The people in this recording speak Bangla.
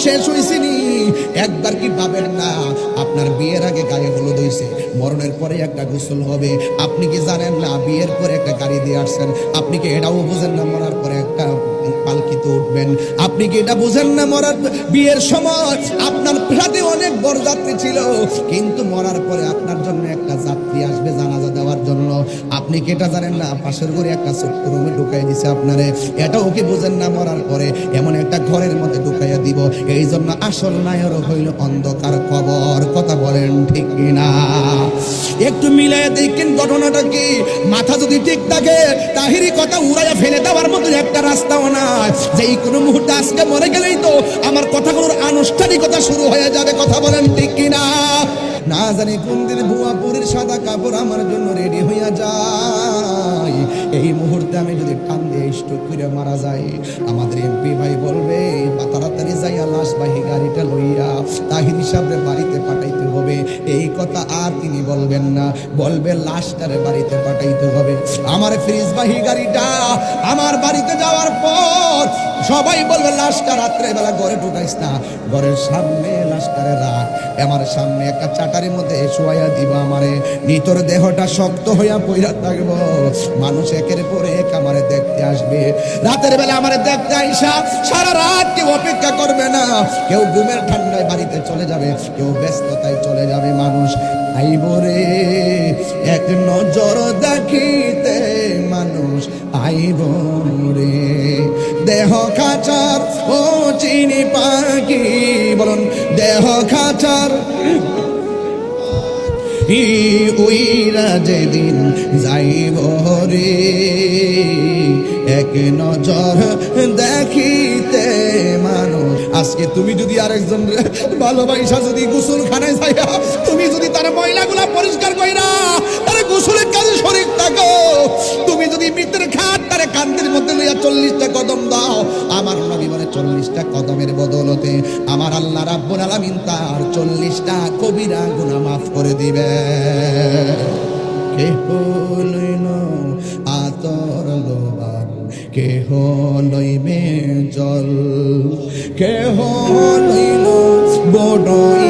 শেষ হইছিনি। একবার কি ভাবেন না আপনার বিয়ের আগে গায়ে হলুদ হইছে, মরণের পরে একটা গোসল হবে। আপনি কি জানেন না বিয়ের পরে একটা গাড়ি দিয়ে আসছেন? আপনি কি এটাও বুঝেন না মরার পরে একটা পালকিতে উঠবেন? আপনি কি এটা বুঝেন না মরার বিয়ের সময় আপনার সাথে অনেক বরযাত্রী ছিল, কিন্তু মরার পরে আপনার জন্য একটা যাত্রী আসবে জানাজা দেওয়ার জন্য? আপনি কি এটা জানেন না পাশের ঘরে একটা ছোট্ট রুমে ঢুকাই দিছে আপনারে? এটাও কি বুঝেন না মরার পরে এমন একটা ঘরের মধ্যে ঢুকাইয়া দিব? এই জন্য আসল নায়ক হইল অন্ধকার কবর। কথা বলেন ঠিক কিনা? একটু মিলাইয়া দেখেন ঘটনাটা কি। মাথা যদি ঠিক থাকে তাহিরি কথা উড়াইয়া ফেলে দেওয়ার মতো একটা রাস্তাও নাই। যে কোনো মুহূর্তে আজকে মরে গেলেই তো আমার কথাগুলোর আনুষ্ঠানিকতা শুরু হয়ে যাবে। কথা বলেন ঠিক কিনা? না জানি কোন দিন ভুয়াপুরের সাদা কাপড় আমার জন্য রেডি হইয়া যায়। এই মুহূর্তে আমি যদি টান দিয়ে স্ট্রোক করে মারা যাই, আমাদের এমপি ভাই বলবে তাড়াতাড়ি যাইয়া লাশবাহী গাড়িটা লইয়া তাহির সাহেবের বাড়িতে পাঠাইতে হবে। এই কথা আর তিনি বলবেন না, বলবে লাশটারে বাড়িতে পাঠাইতে হবে। আমার ফ্রিজবাহী গাড়িটা আমার বাড়িতে যাওয়ার পর সবাই বলবে লাশটা রাত্রে বেলা ঘরে ঢুকাইস না, ঘরের সামনে লাশটারে রাখ, আমার সামনে একটা চাটারির মধ্যে শোয়া দিব। আমারে নিতর দেহটা শক্ত হইয়া পইরা থাকবো। মানুষ একের পর এক আমারে দেখতে আসবে। রাতের বেলা আমারে দেখতে আইসা সারা রাত কেউ অপেক্ষা করবে না। কেউ ঘুমের ঠান্ডায় বাড়িতে চলে যাবে, কেউ ব্যস্ততায় চলে যাবে। মানুষ আইব রে এক নজর দেখিতে, মানুষ আইব রে দেহ খাঁচার ও চিনি পাখি। বলুন দেহ খাঁচার উইরা যেদিন যাইব রে এক নজর দেখিতে মানুষ। আজকে তুমি যদি আরেকজন ভালোবাসা যদি গোসলখানায় যাইয়া তুমি যদি তার ময়লাগুলা পরিষ্কার কইরা তার গোসলের কাজে শরীর থাকো, তুমি যদি মৃতের খাট তারে কান্দের মধ্যে লইয়া 40টা কদম দাও, আমার নবী বলে 40টা কদমের বদলতে আমার আল্লাহ রাব্বুল আলামিন তার 40টা কবিরা গুনাহ মাফ করে দিবে। কে হইল আতর লোবার, কে হইবে জল, কে হইল বড়ই